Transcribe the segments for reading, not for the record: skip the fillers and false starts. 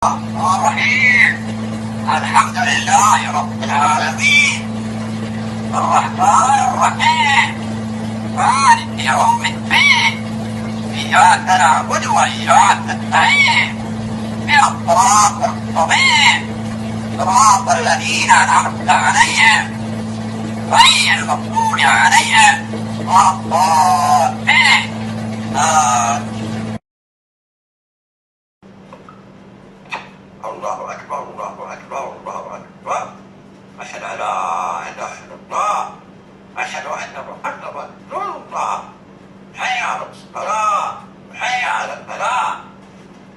الرحيم. الحمد لله رب العالمين الرحمن الرحيم مالك يوم الدين إياك نعبد وإياك نستعين الصراط المستقيم صراط الذين أنعمت عليهم غير المغضوب عليهم ولا الضالين. الله أكبر الله أكبر الله أكبر. أشهد أن لا إله إلا الله أشهد أن محمدا رسول الله. حي على الصلاة حي على الفلاح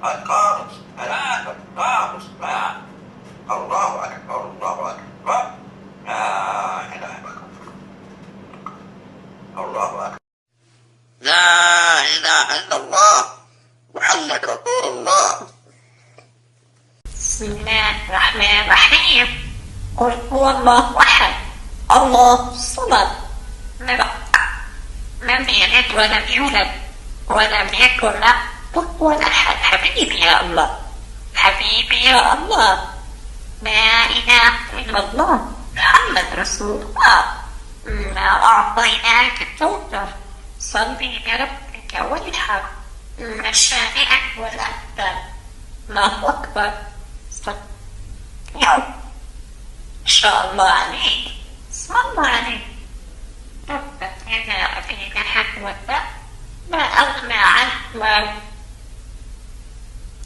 قد قامت الصلاة قد قامت الصلاة. الله أكبر الله أكبر لا إله إلا الله. الله أكبر لا إله إلا الله محمد رسول الله. بسم الله الرحمن الرحيم. قل هو الله أحد الله الصمد لم يلد ولم يولد ولم يكن له كفوا أحد. حبيبي يا الله حبيبي يا الله لا إله إلا الله محمد رسول الله. إنا أعطيناك الكوثر صل لربك وانحر إن شانئك هو الأبتر. الله أكبر. إن شاء الله عليك صلى الله عليك. ربك يا أبيك حكمك ما أغنى عنك مال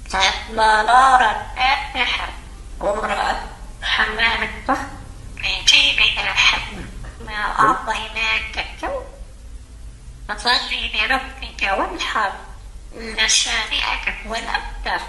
سيصلى نارا فاتحة وامرأة حمامة فخر في جيبها حبل ما أعطيناك الكون فصل لربك وانحر إن شانئك هو الأبتر.